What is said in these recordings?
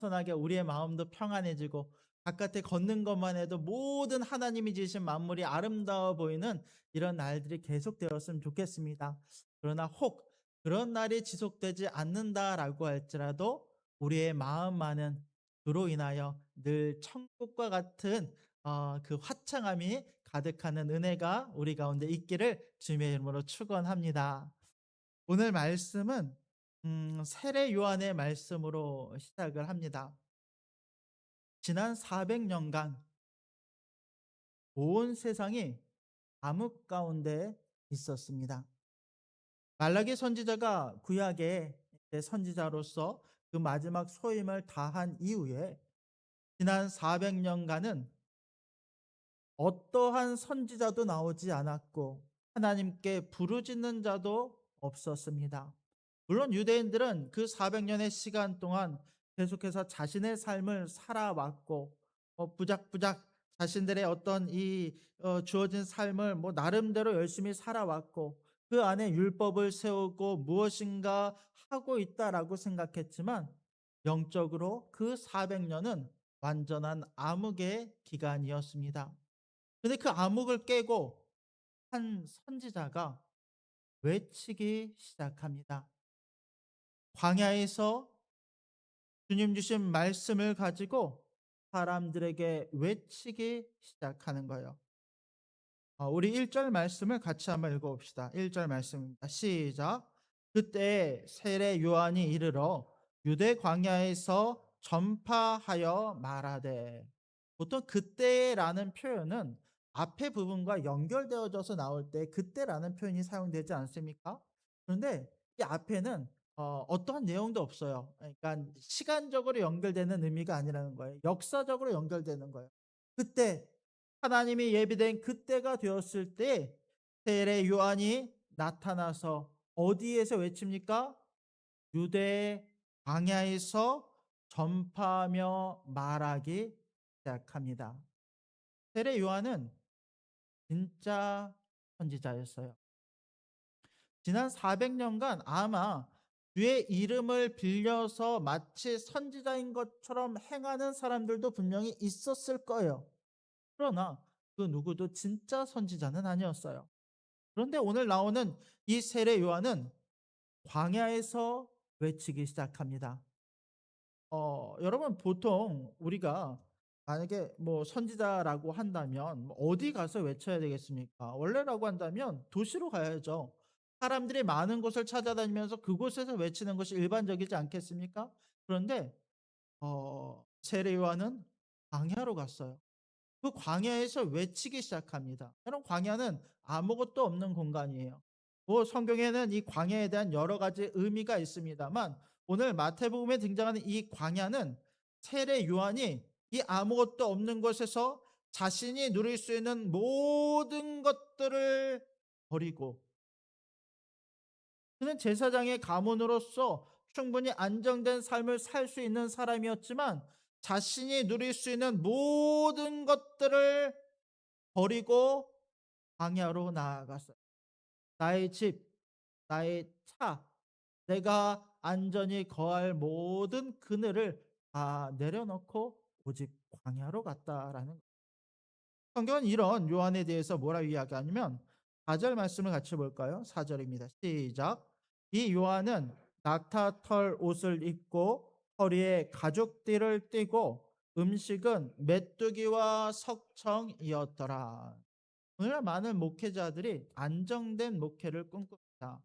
선하게 우리의 마음도 평안해지고 바깥에 걷는 것만 해도 모든 하나님이 지으신 만물이 아름다워 보이는 이런 날들이 계속되었으면 좋겠습니다. 그러나 혹 그런 날이 지속되지 않는다라고 할지라도 우리의 마음만은 그로 인하여 늘 천국과 같은 그 화창함이 가득하는 은혜가 우리 가운데 있기를 주님의 이름으로 축원합니다. 오늘 말씀은 세례 요한의 말씀으로 시작을 합니다. 지난 400년간 온 세상이 암흑 가운데 있었습니다. 말라기 선지자가 구약의 선지자로서 그 마지막 소임을 다한 이후에 지난 400년간은 어떠한 선지자도 나오지 않았고 하나님께 부르짖는 자도 없었습니다. 물론 유대인들은 그 400년의 시간 동안 계속해서 자신의 삶을 살아왔고 부작부작 자신들의 어떤 이 주어진 삶을 나름대로 열심히 살아왔고 그 안에 율법을 세우고 무엇인가 하고 있다라고 생각했지만 영적으로 그 400년은 완전한 암흑의 기간이었습니다. 근데 그 암흑을 깨고 한 선지자가 외치기 시작합니다. 광야에서 주님 주신 말씀을 가지고 사람들에게 외치기 시작하는 거예요. 우리 1절 말씀을 같이 한번 읽어봅시다. 1절 말씀입니다. 시작. 그때 세례 요한이 이르러 유대 광야에서 전파하여 말하되. 보통 그때라는 표현은 앞에 부분과 연결되어져서 나올 때 그때라는 표현이 사용되지 않습니까? 그런데 이 앞에는 어떠한 내용도 없어요. 그러니까 시간적으로 연결되는 의미가 아니라는 거예요. 역사적으로 연결되는 거예요. 그때 하나님이 예비된 그때가 되었을 때 세례 요한이 나타나서 어디에서 외칩니까? 유대 광야에서 전파하며 말하기 시작합니다. 세례 요한은 진짜 선지자였어요. 지난 400년간 아마 주의 이름을 빌려서 마치 선지자인 것처럼 행하는 사람들도 분명히 있었을 거예요. 그러나 그 누구도 진짜 선지자는 아니었어요. 그런데 오늘 나오는 이 세례 요한은 광야에서 외치기 시작합니다. 여러분 보통 우리가 만약에 선지자라고 한다면 어디 가서 외쳐야 되겠습니까? 원래라고 한다면 도시로 가야죠. 사람들이 많은 곳을 찾아다니면서 그곳에서 외치는 것이 일반적이지 않겠습니까? 그런데 세례 요한은 광야로 갔어요. 그 광야에서 외치기 시작합니다. 여러분 광야는 아무것도 없는 공간이에요. 성경에는 이 광야에 대한 여러 가지 의미가 있습니다만 오늘 마태복음에 등장하는 이 광야는 세례 요한이 이 아무것도 없는 곳에서 자신이 누릴 수 있는 모든 것들을 버리고 그는 제사장의 가문으로서 충분히 안정된 삶을 살 수 있는 사람이었지만 자신이 누릴 수 있는 모든 것들을 버리고 광야로 나아갔어요. 나의 집, 나의 차, 내가 안전히 거할 모든 그늘을 다 내려놓고 오직 광야로 갔다라는 거예요. 성경은 이런 요한에 대해서 뭐라 이야기하냐면 4절 말씀을 같이 볼까요? 4절입니다. 시작. 이 요한은 낙타털 옷을 입고 허리에 가죽띠를 띠고 음식은 메뚜기와 석청이었더라. 오늘날 많은 목회자들이 안정된 목회를 꿈꿉니다.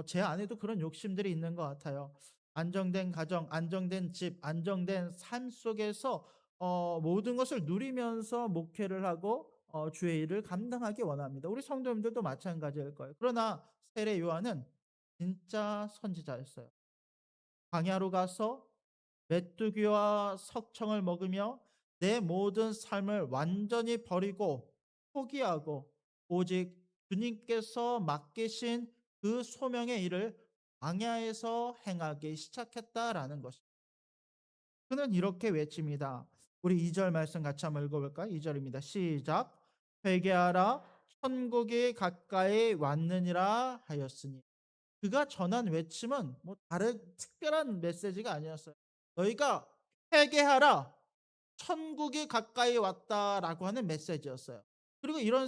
제 안에도 그런 욕심들이 있는 것 같아요. 안정된 가정, 안정된 집, 안정된 삶 속에서 모든 것을 누리면서 목회를 하고 주의 일을 감당하기 원합니다. 우리 성도님들도 마찬가지일 거예요. 그러나 세례 요한은 진짜 선지자였어요. 광야로 가서 메뚜기와 석청을 먹으며 내 모든 삶을 완전히 버리고 포기하고 오직 주님께서 맡기신 그 소명의 일을 광야에서 행하기 시작했다라는 것입니다. 그는 이렇게 외칩니다. 우리 2절 말씀 같이 한번 읽어볼까요? 2절입니다. 시작. 회개하라 천국이 가까이 왔느니라 하였으니. 그가 전한 외침은 다른 특별한 메시지가 아니었어요. 너희가 회개하라. 천국이 가까이 왔다라고 하는 메시지였어요. 그리고 이런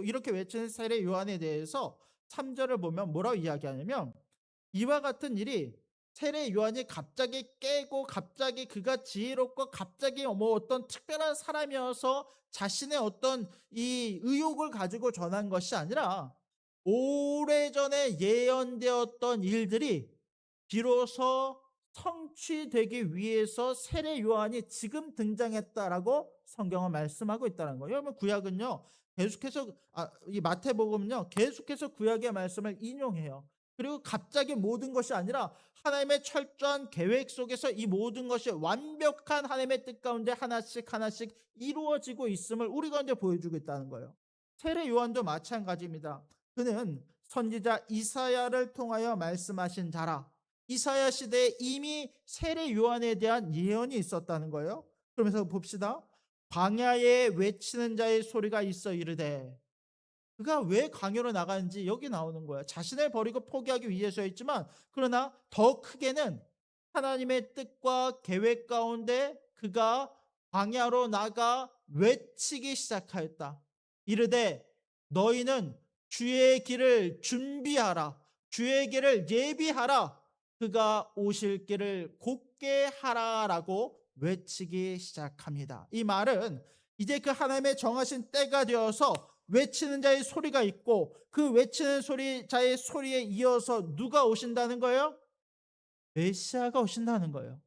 이렇게 외치는 세례 요한에 대해서 3 절을 보면 뭐라고 이야기하냐면 이와 같은 일이 세례 요한이 갑자기 깨고 갑자기 그가 지혜롭고 갑자기 뭐 어떤 특별한 사람이어서 자신의 어떤 이 의욕을 가지고 전한 것이 아니라 오래전에 예언되었던 일들이 비로소 성취되기 위해서 세례 요한이 지금 등장했다라고 성경은 말씀하고 있다는 거예요. 여러분 구약은요. 계속해서 이 마태복음은요. 계속해서 구약의 말씀을 인용해요. 그리고 갑자기 모든 것이 아니라 하나님의 철저한 계획 속에서 이 모든 것이 완벽한 하나님의 뜻 가운데 하나씩 하나씩 이루어지고 있음을 우리 가운데 보여주고 있다는 거예요. 세례 요한도 마찬가지입니다. 그는 선지자 이사야를 통하여 말씀하신 자라. 이사야 시대에 이미 세례 요한에 대한 예언이 있었다는 거예요. 그러면서 봅시다. 광야에 외치는 자의 소리가 있어 이르되, 그가 왜 광야로 나가는지 여기 나오는 거예요. 자신을 버리고 포기하기 위해서였지만 그러나 더 크게는 하나님의 뜻과 계획 가운데 그가 광야로 나가 외치기 시작하였다. 이르되 너희는 주의 길을 준비하라. 주의 길을 예비하라. 그가 오실 길을 곧게 하라라고 외치기 시작합니다. 이 말은 이제 그 하나님의 정하신 때가 되어서 외치는 자의 소리가 있고 그 외치는 자의 소리에 이어서 누가 오신다는 거예요? 메시아가 오신다는 거예요.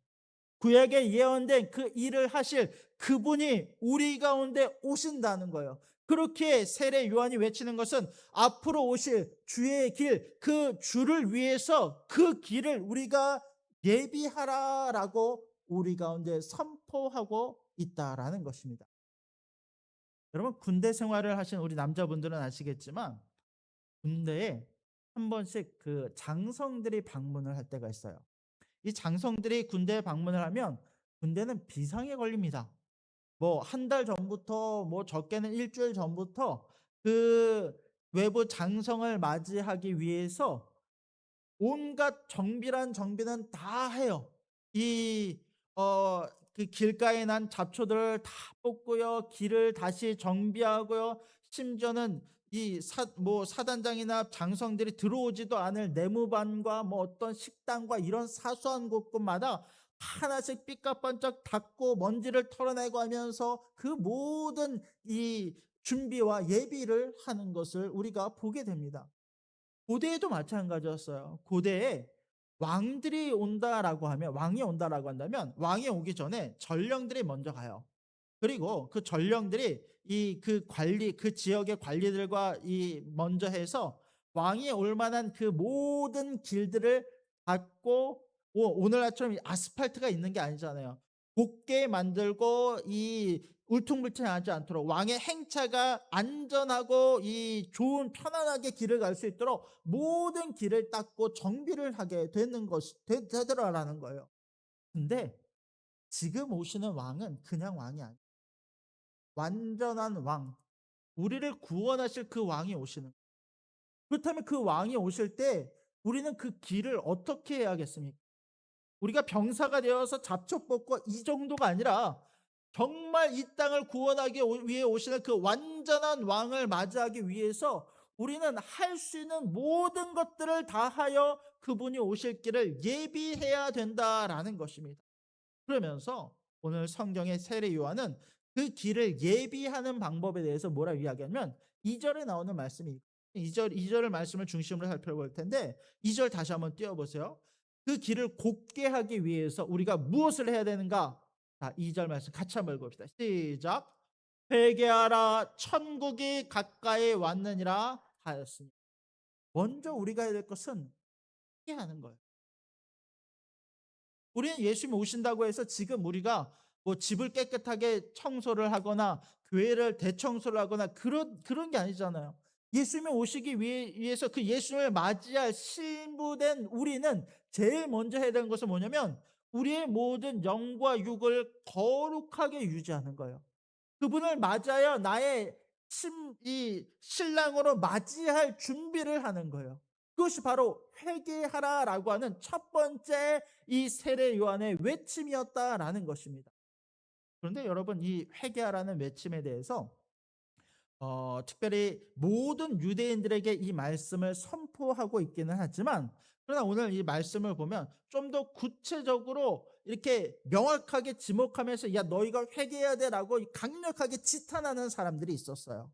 구약에 예언된 그 일을 하실 그분이 우리 가운데 오신다는 거예요. 그렇게 세례 요한이 외치는 것은 앞으로 오실 주의 길, 그 주를 위해서 그 길을 우리가 예비하라라고 우리 가운데 선포하고 있다라는 것입니다. 여러분 군대 생활을 하신 우리 남자분들은 아시겠지만 군대에 한 번씩 그 장성들이 방문을 할 때가 있어요. 이 장성들이 군대에 방문을 하면 군대는 비상에 걸립니다. 뭐 한 달 전부터 뭐 적게는 일 주일 전부터 그 외부 장성을 맞이하기 위해서 온갖 정비란 정비는 다 해요. 이 그 길가에 난 잡초들을 다 뽑고요. 길을 다시 정비하고요. 심지어는 이 사단장이나 장성들이 들어오지도 않을 내무반과 뭐 어떤 식당과 이런 사소한 곳곳마다 하나씩 삐까번쩍 닦고 먼지를 털어내고 하면서 그 모든 이 준비와 예비를 하는 것을 우리가 보게 됩니다. 고대에도 마찬가지였어요. 고대에 왕이 온다라고 한다면 왕이 오기 전에 전령들이 먼저 가요. 그리고 그 전령들이 그 지역의 관리들과 먼저 해서 왕이 올 만한 그 모든 길들을 닦고, 오늘날처럼 아스팔트가 있는 게 아니잖아요. 곱게 만들고 이 울퉁불퉁하지 않도록 왕의 행차가 안전하고 이 좋은 편안하게 길을 갈 수 있도록 모든 길을 닦고 정비를 하게 되더라라는 거예요. 근데 지금 오시는 왕은 그냥 왕이 아니에요. 완전한 왕, 우리를 구원하실 그 왕이 오시는 거예요. 그렇다면 그 왕이 오실 때 우리는 그 길을 어떻게 해야겠습니까? 우리가 병사가 되어서 잡초 뽑고 이 정도가 아니라 정말 이 땅을 구원하기 위해 오시는 그 완전한 왕을 맞이하기 위해서 우리는 할 수 있는 모든 것들을 다하여 그분이 오실 길을 예비해야 된다라는 것입니다. 그러면서 오늘 성경의 세례 요한은 그 길을 예비하는 방법에 대해서 뭐라고 이야기하면 2절에 나오는 말씀이 2절의 말씀을 중심으로 살펴볼 텐데 2절 다시 한번 띄워보세요. 그 길을 곧게 하기 위해서 우리가 무엇을 해야 되는가? 자, 2절 말씀 같이 한번 읽어봅시다. 시작. 회개하라 천국이 가까이 왔느니라 하였으니. 먼저 우리가 해야 될 것은 회개하는 거예요. 우리는 예수님이 오신다고 해서 지금 우리가 뭐 집을 깨끗하게 청소를 하거나 교회를 대청소를 하거나 그런 게 아니잖아요. 예수님이 오시기 위해서 그 예수님을 맞이할 신부된 우리는 제일 먼저 해야 되는 것은 뭐냐면 우리의 모든 영과 육을 거룩하게 유지하는 거예요. 그분을 맞아야 나의 이 신랑으로 맞이할 준비를 하는 거예요. 그것이 바로 회개하라라고 하는 첫 번째 이 세례 요한의 외침이었다라는 것입니다. 그런데 여러분, 이 회개하라는 외침에 대해서 특별히 모든 유대인들에게 이 말씀을 선포하고 있기는 하지만, 그러나 오늘 이 말씀을 보면 좀 더 구체적으로 이렇게 명확하게 지목하면서 야 너희가 회개해야 돼라고 강력하게 지탄하는 사람들이 있었어요.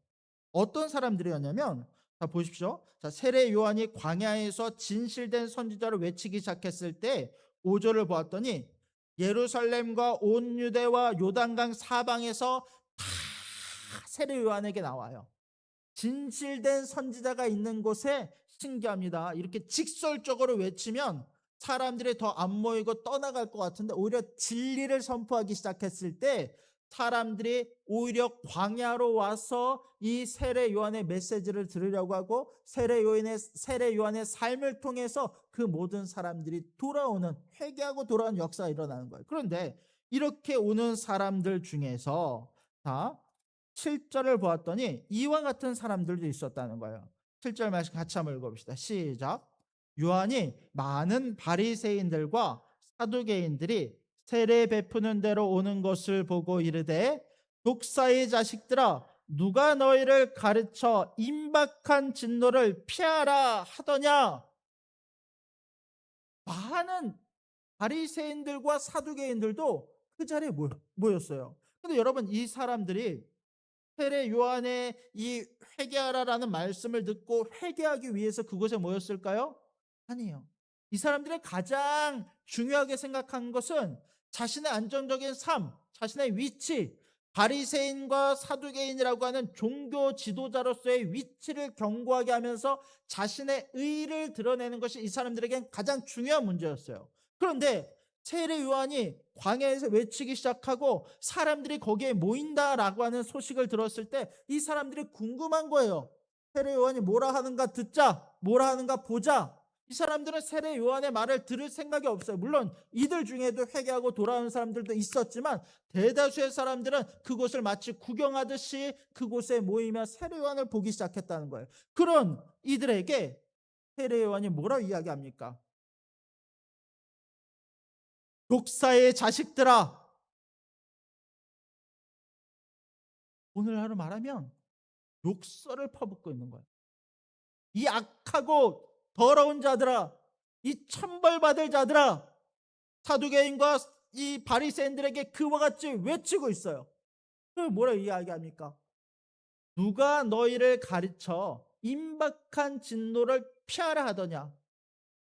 어떤 사람들이었냐면, 자 보십시오. 자, 세례 요한이 광야에서 진실된 선지자를 외치기 시작했을 때 5절을 보았더니 예루살렘과 온 유대와 요단강 사방에서 다 세례 요한에게 나와요. 진실된 선지자가 있는 곳에, 신기합니다, 이렇게 직설적으로 외치면 사람들이 더 안 모이고 떠나갈 것 같은데, 오히려 진리를 선포하기 시작했을 때 사람들이 오히려 광야로 와서 이 세례 요한의 메시지를 들으려고 하고, 세례 요한의 삶을 통해서 그 모든 사람들이 돌아오는, 회개하고 돌아오는 역사가 일어나는 거예요. 그런데 이렇게 오는 사람들 중에서, 자 7절을 보았더니 이와 같은 사람들도 있었다는 거예요. 7절 말씀 같이 한번 읽어봅시다. 시작. 요한이 많은 바리새인들과 사두개인들이 세례 베푸는 대로 오는 것을 보고 이르되, 독사의 자식들아, 누가 너희를 가르쳐 임박한 진노를 피하라 하더냐. 많은 바리새인들과 사두개인들도 그 자리에 모였어요. 근데 여러분, 이 사람들이 세례 요한의 이 회개하라라는 말씀을 듣고 회개하기 위해서 그곳에 모였을까요? 아니에요. 이 사람들의 가장 중요하게 생각한 것은 자신의 안정적인 삶, 자신의 위치, 바리새인과 사두개인이라고 하는 종교 지도자로서의 위치를 견고하게 하면서 자신의 의를 드러내는 것이 이 사람들에겐 가장 중요한 문제였어요. 그런데 세례 요한이 광야에서 외치기 시작하고 사람들이 거기에 모인다라고 하는 소식을 들었을 때 이 사람들이 궁금한 거예요. 세례 요한이 뭐라 하는가 듣자, 뭐라 하는가 보자. 이 사람들은 세례 요한의 말을 들을 생각이 없어요. 물론 이들 중에도 회개하고 돌아오는 사람들도 있었지만, 대다수의 사람들은 그곳을 마치 구경하듯이 그곳에 모이며 세례 요한을 보기 시작했다는 거예요. 그런 이들에게 세례 요한이 뭐라고 이야기합니까? 독사의 자식들아. 오늘 하루 말하면 욕설을 퍼붓고 있는 거예요. 이 악하고 더러운 자들아, 이 천벌받을 자들아. 사두개인과 이 바리새인들에게 그와 같이 외치고 있어요. 그 뭐라 이야기합니까? 누가 너희를 가르쳐 임박한 진노를 피하라 하더냐.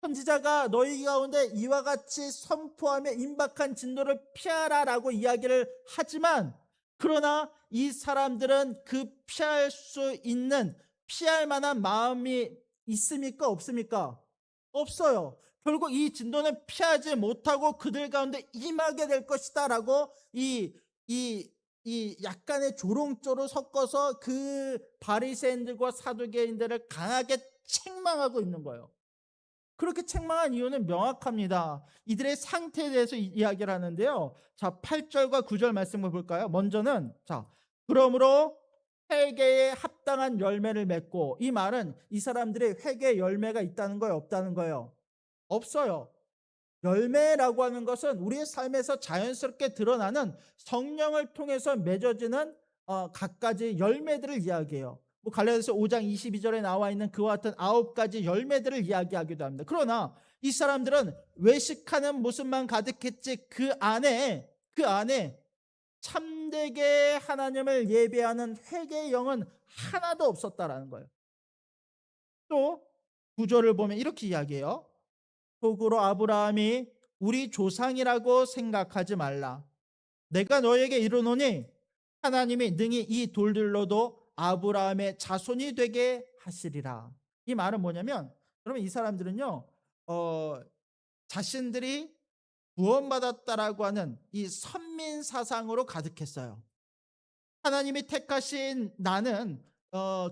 선지자가 너희 가운데 이와 같이 선포하며 임박한 진노를 피하라라고 이야기를 하지만, 그러나 이 사람들은 그 피할 수 있는, 피할 만한 마음이 있습니까? 없습니까? 없어요. 결국 이 진노는 피하지 못하고 그들 가운데 임하게 될 것이다라고 이 약간의 조롱조로 섞어서 그 바리새인들과 사두개인들을 강하게 책망하고 있는 거예요. 그렇게 책망한 이유는 명확합니다. 이들의 상태에 대해서 이야기를 하는데요. 자, 8절과 9절 말씀을 볼까요? 먼저는, 자, 그러므로 회개에 합당한 열매를 맺고, 이 말은 이 사람들의 회개 열매가 있다는 거예요, 없다는 거예요? 없어요. 열매라고 하는 것은 우리의 삶에서 자연스럽게 드러나는, 성령을 통해서 맺어지는 갖가지 열매들을 이야기해요. 뭐 갈라디아서 5장 22절에 나와 있는 그와 같은 9가지 열매들을 이야기하기도 합니다. 그러나 이 사람들은 외식하는 모습만 가득했지 그 안에 참되게 하나님을 예배하는 회개의 영은 하나도 없었다라는 거예요. 또 구절을 보면 이렇게 이야기해요. 속으로 아브라함이 우리 조상이라고 생각하지 말라. 내가 너에게 이르노니 하나님이 능히 이 돌들로도 아브라함의 자손이 되게 하시리라. 이 말은 뭐냐면, 여러분, 이 사람들은요 자신들이 구원받았다라고 하는 이 선민 사상으로 가득했어요. 하나님이 택하신 나는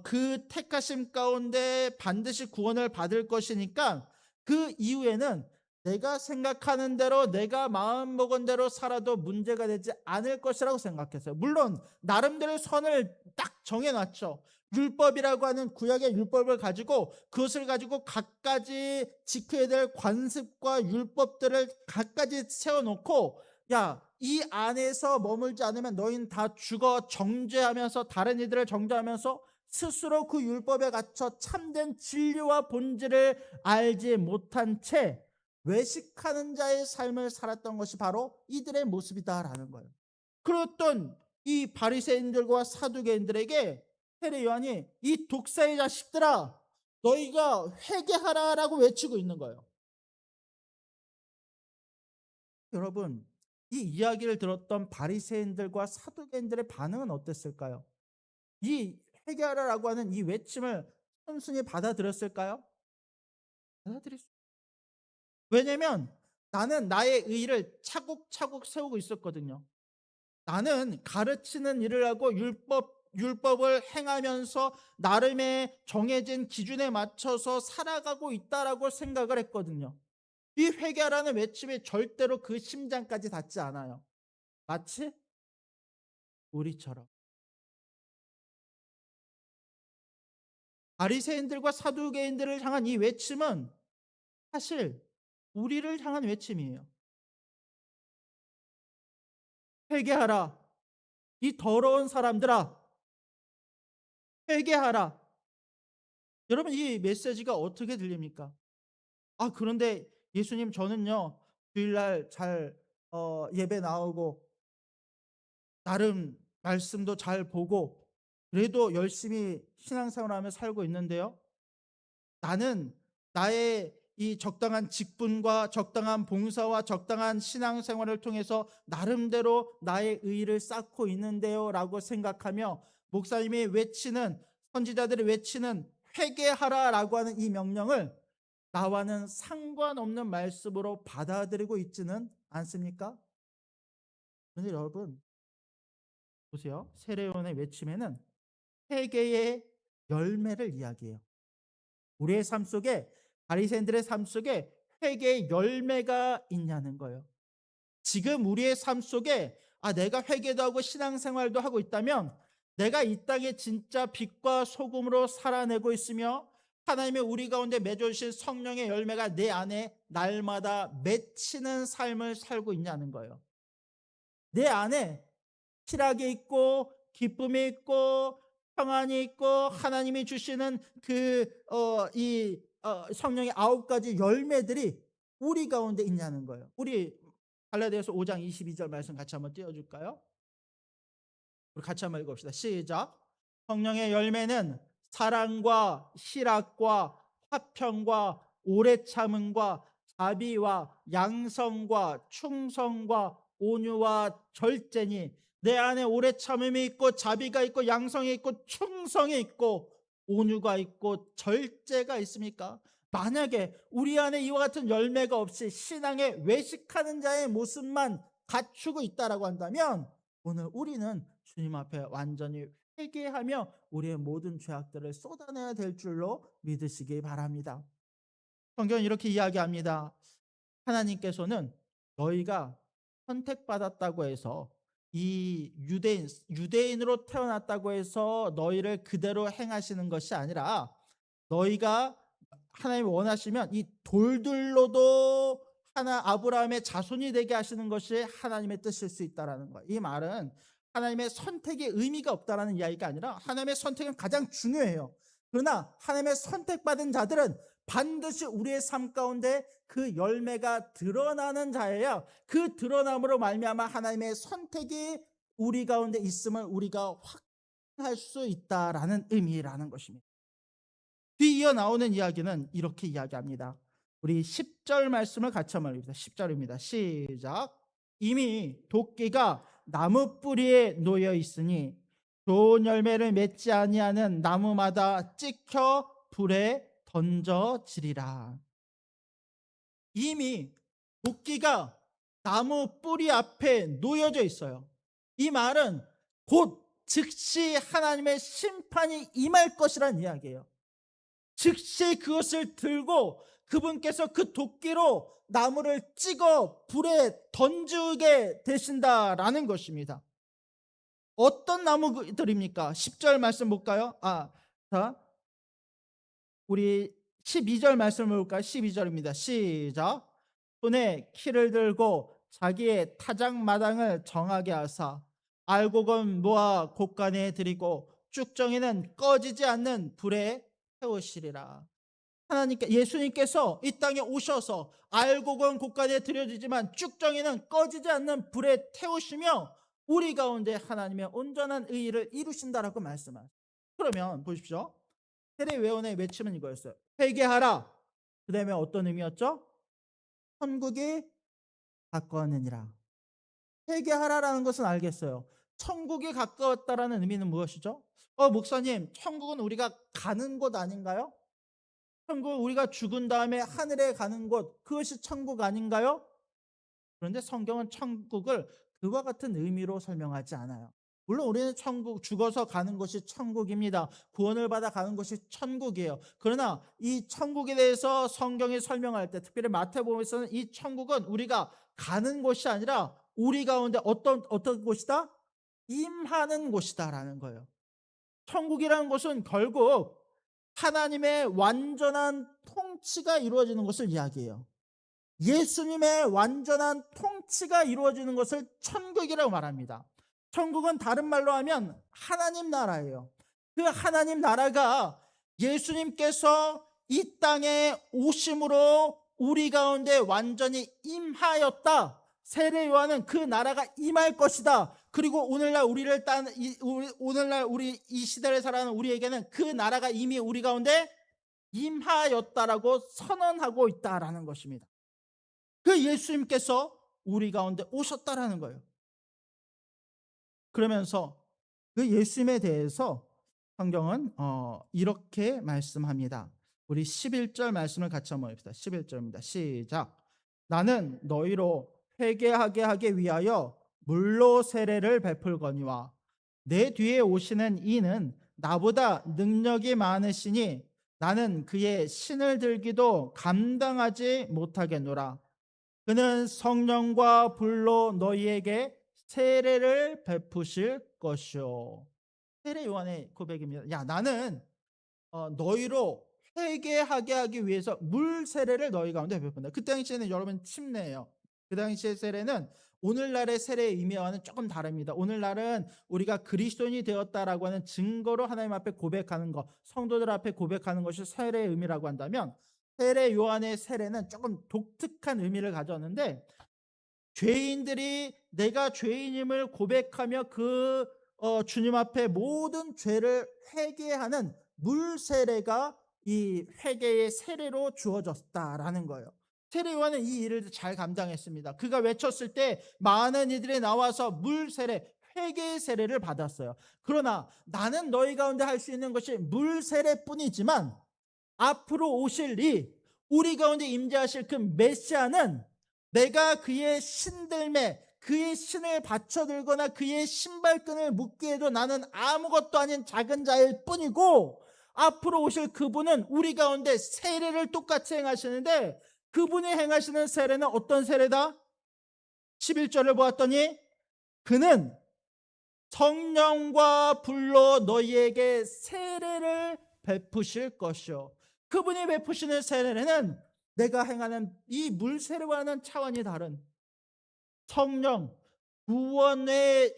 그 택하심 가운데 반드시 구원을 받을 것이니까, 그 이후에는 내가 생각하는 대로 내가 마음먹은 대로 살아도 문제가 되지 않을 것이라고 생각했어요. 물론 나름대로 선을 딱 정해놨죠. 율법이라고 하는 구약의 율법을 가지고 그것을 가지고 갖가지 지켜야 될 관습과 율법들을 갖가지 세워놓고, 야, 이 안에서 머물지 않으면 너희는 다 죽어, 정죄하면서 다른 이들을 정죄하면서 스스로 그 율법에 갇혀 참된 진리와 본질을 알지 못한 채 외식하는 자의 삶을 살았던 것이 바로 이들의 모습이다라는 거예요. 그랬던 이 바리새인들과 사두개인들에게 세례 요한이 이 독사의 자식들아, 너희가 회개하라라고 외치고 있는 거예요. 여러분, 이 이야기를 들었던 바리새인들과 사두개인들의 반응은 어땠을까요? 이 회개하라라고 하는 이 외침을 순순히 받아들였을까요? 받아들일 수. 왜냐면 나는 나의 의의를 차곡차곡 세우고 있었거든요. 나는 가르치는 일을 하고 율법을 행하면서 나름의 정해진 기준에 맞춰서 살아가고 있다라고 생각을 했거든요. 이 회개하라는 외침이 절대로 그 심장까지 닿지 않아요. 마치 우리처럼. 바리새인들과 사두개인들을 향한 이 외침은 사실 우리를 향한 외침이에요. 회개하라. 이 더러운 사람들아, 회개하라. 여러분, 이 메시지가 어떻게 들립니까? 그런데 예수님, 저는요 주일날 잘 예배 나오고 나름 말씀도 잘 보고 그래도 열심히 신앙생활하며 살고 있는데요. 나는 나의 이 적당한 직분과 적당한 봉사와 적당한 신앙생활을 통해서 나름대로 나의 의의를 쌓고 있는데요라고 생각하며 목사님이 외치는, 선지자들이 외치는 회개하라라고 하는 이 명령을 나와는 상관없는 말씀으로 받아들이고 있지는 않습니까? 그런데 여러분 보세요. 세례요한의 외침에는 회개의 열매를 이야기해요. 우리의 삶 속에, 바리새인들의 삶 속에 회개의 열매가 있냐는 거예요. 지금 우리의 삶 속에 내가 회개도 하고 신앙생활도 하고 있다면 내가 이 땅에 진짜 빛과 소금으로 살아내고 있으며 하나님의 우리 가운데 맺어주신 성령의 열매가 내 안에 날마다 맺히는 삶을 살고 있냐는 거예요. 내 안에 희락이 있고 기쁨이 있고 평안이 있고 하나님이 주시는 이 성령의 9가지 열매들이 우리 가운데 있냐는 거예요. 우리 갈라디아서 5장 22절 말씀 같이 한번 띄워줄까요? 우리 같이 한번 읽읍시다. 시작. 성령의 열매는 사랑과 희락과 화평과 오래 참음과 자비와 양성과 충성과 온유와 절제니, 내 안에 오래 참음이 있고 자비가 있고 양성이 있고 충성이 있고 온유가 있고 절제가 있습니까? 만약에 우리 안에 이와 같은 열매가 없이 신앙에 외식하는 자의 모습만 갖추고 있다라고 한다면 오늘 우리는 주님 앞에 완전히 회개하며 우리의 모든 죄악들을 쏟아내야 될 줄로 믿으시기 바랍니다. 성경은 이렇게 이야기합니다. 하나님께서는 너희가 선택받았다고 해서 이 유대인으로 태어났다고 해서 너희를 그대로 행하시는 것이 아니라, 너희가 하나님이 원하시면 이 돌들로도 아브라함의 자손이 되게 하시는 것이 하나님의 뜻일 수 있다라는 거예요. 이 말은 하나님의 선택에 의미가 없다라는 이야기가 아니라 하나님의 선택은 가장 중요해요. 그러나 하나님의 선택받은 자들은 반드시 우리의 삶 가운데 그 열매가 드러나는 자예요. 그 드러남으로 말미암아 하나님의 선택이 우리 가운데 있음을 우리가 확인할 수 있다라는 의미라는 것입니다. 뒤이어 나오는 이야기는 이렇게 이야기합니다. 우리 10절 말씀을 같이 한번 읽읍시다. 10절입니다. 시작. 이미 도끼가 나무 뿌리에 놓여 있으니 좋은 열매를 맺지 아니하는 나무마다 찍혀 불에 던져지리라. 이미 도끼가 나무 뿌리 앞에 놓여져 있어요. 이 말은 곧 즉시 하나님의 심판이 임할 것이라는 이야기예요. 즉시 그것을 들고 그분께서 그 도끼로 나무를 찍어 불에 던지게 되신다라는 것입니다. 어떤 나무들입니까? 10절 말씀 볼까요? 자, 우리 12절 말씀을 볼까요? 12절입니다. 시작. 손에 키를 들고 자기의 타작마당을 정하게 하사 알곡은 모아 곳간에 들이고 쭉정이는 꺼지지 않는 불에 태우시리라. 예수님께서 이 땅에 오셔서 알곡은 곳간에 들여지지만 쭉정이는 꺼지지 않는 불에 태우시며 우리 가운데 하나님의 온전한 의의를 이루신다라고 말씀하세요. 그러면 보십시오. 세례요한의 외침은 이거였어요. 회개하라. 그 다음에 어떤 의미였죠? 천국이 가까웠느니라. 회개하라라는 것은 알겠어요. 천국이 가까웠다라는 의미는 무엇이죠? 목사님, 천국은 우리가 가는 곳 아닌가요? 천국 우리가 죽은 다음에 하늘에 가는 곳, 그것이 천국 아닌가요? 그런데 성경은 천국을 그와 같은 의미로 설명하지 않아요. 물론 우리는 천국, 죽어서 가는 것이 천국입니다. 구원을 받아 가는 것이 천국이에요. 그러나 이 천국에 대해서 성경이 설명할 때, 특별히 마태복음에서는 이 천국은 우리가 가는 곳이 아니라 우리 가운데 어떤 곳이다? 임하는 곳이다라는 거예요. 천국이라는 것은 결국 하나님의 완전한 통치가 이루어지는 것을 이야기해요. 예수님의 완전한 통치가 이루어지는 것을 천국이라고 말합니다. 천국은 다른 말로 하면 하나님 나라예요. 그 하나님 나라가 예수님께서 이 땅에 오심으로 우리 가운데 완전히 임하였다. 세례 요한은 그 나라가 임할 것이다. 그리고 오늘날 오늘날 우리 이 시대를 살아가는 우리에게는 그 나라가 이미 우리 가운데 임하였다라고 선언하고 있다라는 것입니다. 그 예수님께서 우리 가운데 오셨다라는 거예요. 그러면서 그 예수님에 대해서 성경은 이렇게 말씀합니다. 우리 11절 말씀을 같이 한번 봅시다. 11절입니다. 시작. 나는 너희로 회개하게 하기 위하여 물로 세례를 베풀거니와 내 뒤에 오시는 이는 나보다 능력이 많으시니 나는 그의 신을 들기도 감당하지 못하겠노라. 그는 성령과 불로 너희에게 세례를 베푸실 것이요. 세례 요한의 고백입니다. 야, 나는 너희로 회개하게 하기 위해서 물 세례를 너희 가운데 베푼다. 그 당시에는 여러분 침례예요. 그 당시의 세례는 오늘날의 세례의 의미와는 조금 다릅니다. 오늘날은 우리가 그리스도인이 되었다라고 하는 증거로 하나님 앞에 고백하는 것, 성도들 앞에 고백하는 것이 세례의 의미라고 한다면, 세례 요한의 세례는 조금 독특한 의미를 가졌는데, 죄인들이 내가 죄인임을 고백하며 그 주님 앞에 모든 죄를 회개하는 물 세례가 이 회개의 세례로 주어졌다라는 거예요. 세례 요한은 이 일을 잘 감당했습니다. 그가 외쳤을 때 많은 이들이 나와서 물 세례, 회개의 세례를 받았어요. 그러나 나는 너희 가운데 할 수 있는 것이 물 세례뿐이지만 앞으로 오실 우리 가운데 임재하실 그 메시아는 내가 그의 신들매, 그의 신을 받쳐들거나 그의 신발끈을 묶기에도 나는 아무것도 아닌 작은 자일 뿐이고, 앞으로 오실 그분은 우리 가운데 세례를 똑같이 행하시는데, 그분이 행하시는 세례는 어떤 세례다? 11절을 보았더니 그는 성령과 불로 너희에게 세례를 베푸실 것이요. 그분이 베푸시는 세례는 내가 행하는 이 물세례와는 차원이 다른 성령, 구원을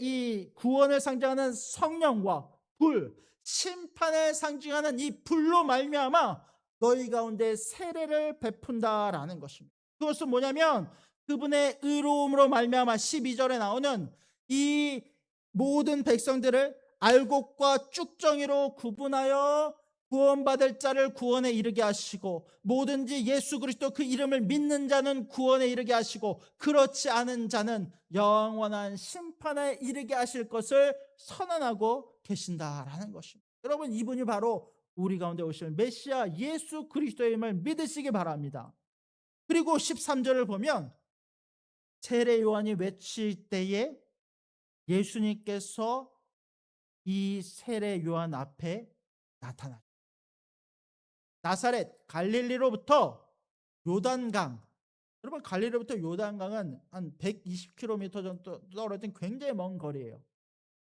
상징하는 성령과 불, 심판을 상징하는 이 불로 말미암아 너희 가운데 세례를 베푼다라는 것입니다. 그것은 뭐냐면 그분의 의로움으로 말미암아 12절에 나오는 이 모든 백성들을 알곡과 쭉정이로 구분하여 구원받을 자를 구원에 이르게 하시고, 뭐든지 예수 그리스도 그 이름을 믿는 자는 구원에 이르게 하시고, 그렇지 않은 자는 영원한 심판에 이르게 하실 것을 선언하고 계신다라는 것입니다. 여러분, 이분이 바로 우리 가운데 오실 메시아 예수 그리스도의 이름을 믿으시기 바랍니다. 그리고 13절을 보면 세례 요한이 외칠 때에 예수님께서 이 세례 요한 앞에 나타나요. 나사렛 갈릴리로부터 요단강, 여러분 갈릴리로부터 요단강은 한 120km 정도 떨어진 굉장히 먼 거리예요.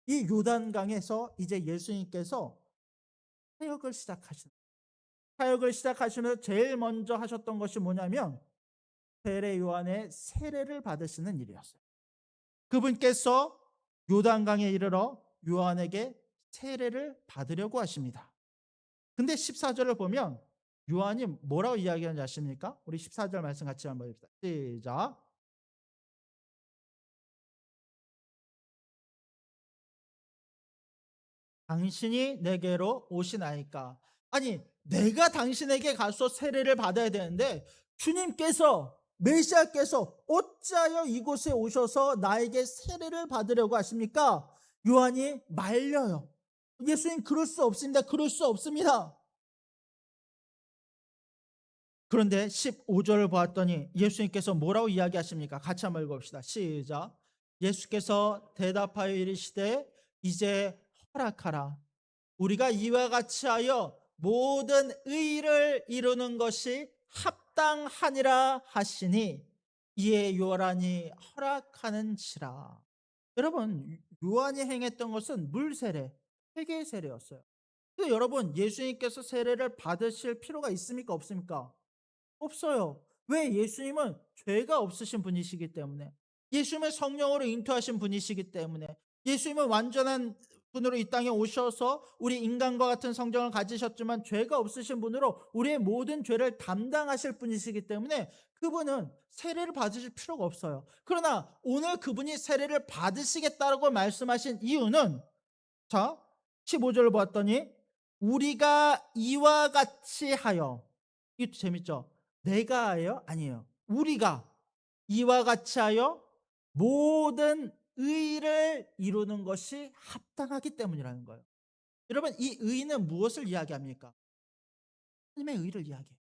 이 요단강에서 이제 예수님께서 사역을 시작하신 사역을 시작하시면서 제일 먼저 하셨던 것이 뭐냐면 세례 요한의 세례를 받으시는 일이었어요. 그분께서 요단강에 이르러 요한에게 세례를 받으려고 하십니다. 근데 14절을 보면 요한이 뭐라고 이야기하는지 아십니까? 우리 14절 말씀 같이 한번 읽읍시다. 시작. 당신이 내게로 오시나이까. 아니, 내가 당신에게 가서 세례를 받아야 되는데 주님께서, 메시아께서 어찌하여 이곳에 오셔서 나에게 세례를 받으려고 하십니까? 요한이 말려요. 예수님, 그럴 수 없습니다. 그럴 수 없습니다. 그런데 15절을 보았더니 예수님께서 뭐라고 이야기하십니까? 같이 한번 읽어봅시다. 시작. 예수께서 대답하여 이르시되 이제 허락하라. 우리가 이와 같이 하여 모든 의를 이루는 것이 합당하니라 하시니 이에 요한이 허락하는지라. 여러분, 요한이 행했던 것은 물세례, 회개 세례였어요. 근데 여러분, 예수님께서 세례를 받으실 필요가 있습니까? 없습니까? 없어요. 왜? 예수님은 죄가 없으신 분이시기 때문에, 예수님은 성령으로 잉태하신 분이시기 때문에, 예수님은 완전한 분으로 이 땅에 오셔서 우리 인간과 같은 성정을 가지셨지만 죄가 없으신 분으로 우리의 모든 죄를 담당하실 분이시기 때문에 그분은 세례를 받으실 필요가 없어요. 그러나 오늘 그분이 세례를 받으시겠다고 말씀하신 이유는, 자, 15절을 보았더니 우리가 이와 같이 하여, 이것도 재밌죠? 내가 하여? 아니에요. 우리가 이와 같이 하여 모든 의를 이루는 것이 합당하기 때문이라는 거예요. 여러분, 이 의는 무엇을 이야기합니까? 하나님의 의를 이야기해요.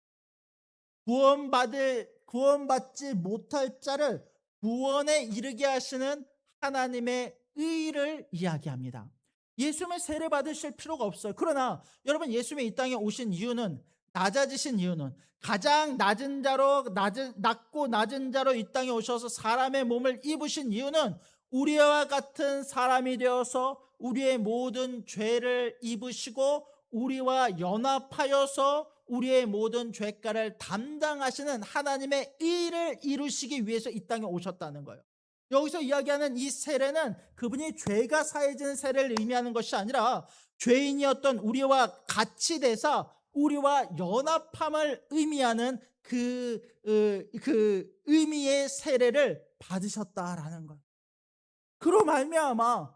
구원받지 못할 자를 구원에 이르게 하시는 하나님의 의를 이야기합니다. 예수님을 세례 받으실 필요가 없어요. 그러나 여러분, 예수님이 이 땅에 오신 이유는, 낮아지신 이유는, 가장 낮고 낮은 자로 이 땅에 오셔서 사람의 몸을 입으신 이유는 우리와 같은 사람이 되어서 우리의 모든 죄를 입으시고 우리와 연합하여서 우리의 모든 죄가를 담당하시는 하나님의 의를 이루시기 위해서 이 땅에 오셨다는 거예요. 여기서 이야기하는 이 세례는 그분이 죄가 사해지는 세례를 의미하는 것이 아니라 죄인이었던 우리와 같이 되사 우리와 연합함을 의미하는 그 의미의 세례를 받으셨다라는 거예요. 그로 말미암아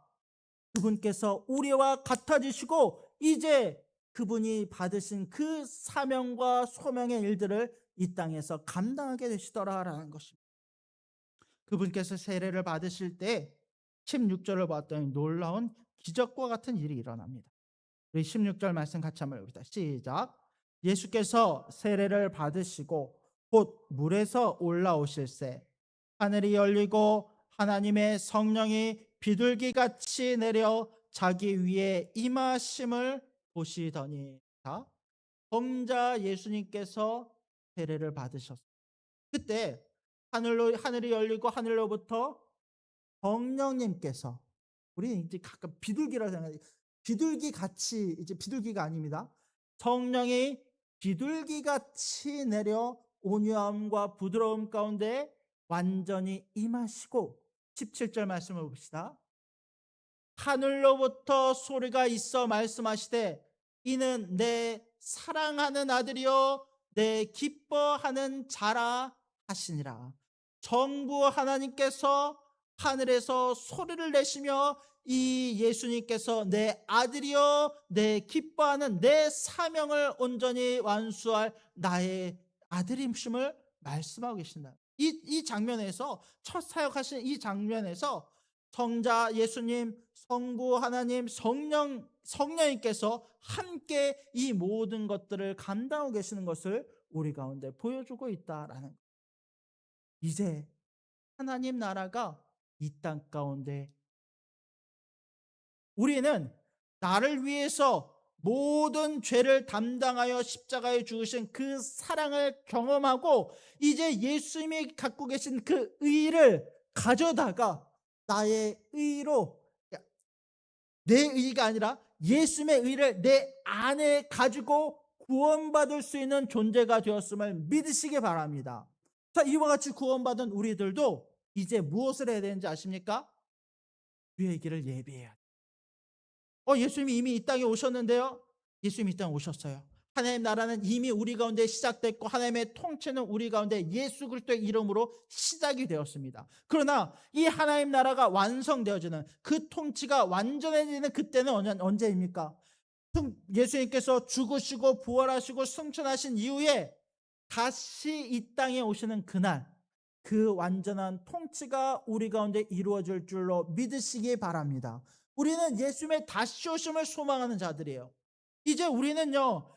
그분께서 우리와 같아지시고 이제 그분이 받으신 그 사명과 소명의 일들을 이 땅에서 감당하게 되시더라라는 것입니다. 그분께서 세례를 받으실 때 16절을 봤더니 놀라운 기적과 같은 일이 일어납니다. 우리 16절 말씀 같이 한번 읽읍시다. 시작. 예수께서 세례를 받으시고 곧 물에서 올라오실새 하늘이 열리고 하나님의 성령이 비둘기같이 내려 자기 위에 임하심을 보시더니, 자, 성자 예수님께서 세례를 받으셨어요. 그때 하늘이 열리고 하늘로부터 성령님께서, 우리 이제 가끔 비둘기라고 생각해요. 비둘기 같이, 이제 비둘기가 아닙니다. 성령이 비둘기같이 내려 온유함과 부드러움 가운데 완전히 임하시고, 17절 말씀을 봅시다. 하늘로부터 소리가 있어 말씀하시되 이는 내 사랑하는 아들이요 내 기뻐하는 자라 하시니라. 정부 하나님께서 하늘에서 소리를 내시며 이 예수님께서 내 아들이요 내 기뻐하는 내 사명을 온전히 완수할 나의 아들임심을 말씀하고 계신다. 이 장면에서, 첫 사역하신 이 장면에서 성자 예수님, 성부 하나님, 성령님께서 함께 이 모든 것들을 감당하고 계시는 것을 우리 가운데 보여주고 있다라는 거예요. 이제 하나님 나라가 이 땅 가운데, 우리는 나를 위해서 모든 죄를 담당하여 십자가에 죽으신 그 사랑을 경험하고 이제 예수님이 갖고 계신 그 의를 가져다가 나의 의로, 내 의가 아니라 예수님의 의를 내 안에 가지고 구원받을 수 있는 존재가 되었음을 믿으시기 바랍니다. 자, 이와 같이 구원받은 우리들도 이제 무엇을 해야 되는지 아십니까? 주의 길을 예비해야 돼요. 예수님이 이미 이 땅에 오셨는데요. 예수님이 이 땅에 오셨어요. 하나님 나라는 이미 우리 가운데 시작됐고 하나님의 통치는 우리 가운데 예수 그리스도의 이름으로 시작이 되었습니다. 그러나 이 하나님 나라가 완성되어지는, 그 통치가 완전해지는 그때는 언제입니까? 예수님께서 죽으시고 부활하시고 승천하신 이후에 다시 이 땅에 오시는 그날, 그 완전한 통치가 우리 가운데 이루어질 줄로 믿으시기 바랍니다. 우리는 예수님의 다시 오심을 소망하는 자들이에요. 이제 우리는요,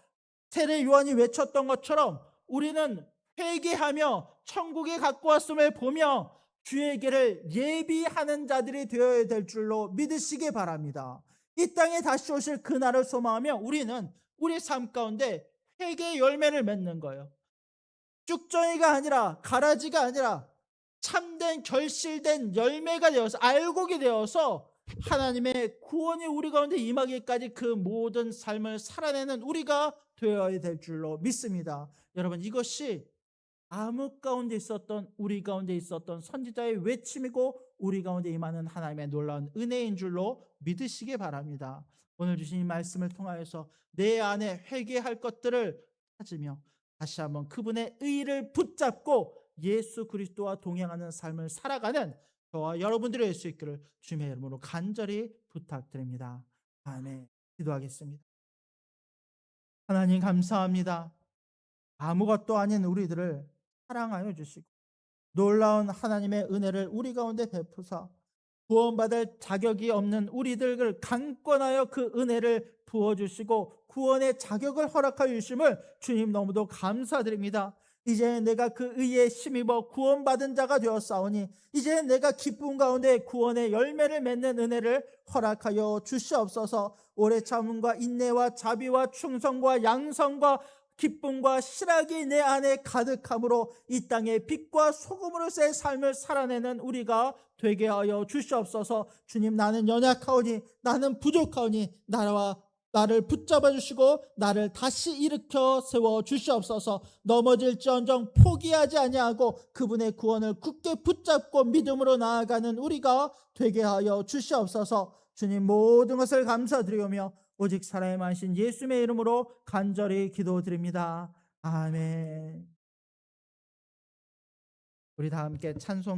세례 요한이 외쳤던 것처럼 우리는 회개하며 천국에 갖고 왔음을 보며 주의 길을 예비하는 자들이 되어야 될 줄로 믿으시기 바랍니다. 이 땅에 다시 오실 그날을 소망하며 우리는 우리 삶 가운데 회개의 열매를 맺는 거예요. 쭉정이가 아니라, 가라지가 아니라 참된 결실된 열매가 되어서, 알곡이 되어서 하나님의 구원이 우리 가운데 임하기까지 그 모든 삶을 살아내는 우리가 되어야 될 줄로 믿습니다. 여러분, 이것이 암흑 가운데 있었던, 우리 가운데 있었던 선지자의 외침이고 우리 가운데 임하는 하나님의 놀라운 은혜인 줄로 믿으시기 바랍니다. 오늘 주신 이 말씀을 통하여서 내 안에 회개할 것들을 찾으며 다시 한번 그분의 의를 붙잡고 예수 그리스도와 동행하는 삶을 살아가는 저와 여러분들이 될 수 있기를 주님의 이름으로 간절히 부탁드립니다. 아멘. 기도하겠습니다. 하나님 감사합니다. 아무것도 아닌 우리들을 사랑하여 주시고 놀라운 하나님의 은혜를 우리 가운데 베푸사 구원받을 자격이 없는 우리들을 강권하여 그 은혜를 부어주시고 구원의 자격을 허락하여 주심을 주님 너무도 감사드립니다. 이제 내가 그 의에 힘입어 구원받은 자가 되었사오니 이제 내가 기쁨 가운데 구원의 열매를 맺는 은혜를 허락하여 주시옵소서. 오래 참음과 인내와 자비와 충성과 양성과 기쁨과 실학이 내 안에 가득함으로 이 땅의 빛과 소금으로서의 삶을 살아내는 우리가 되게 하여 주시옵소서. 주님, 나는 연약하오니 나는 부족하오니 나를 붙잡아 주시고 나를 다시 일으켜 세워 주시옵소서. 넘어질지언정 포기하지 아니하고 그분의 구원을 굳게 붙잡고 믿음으로 나아가는 우리가 되게 하여 주시옵소서. 주님, 모든 것을 감사드리오며 오직 살아야만 하신 예수님의 이름으로 간절히 기도드립니다. 아멘. 우리 다 함께 찬송가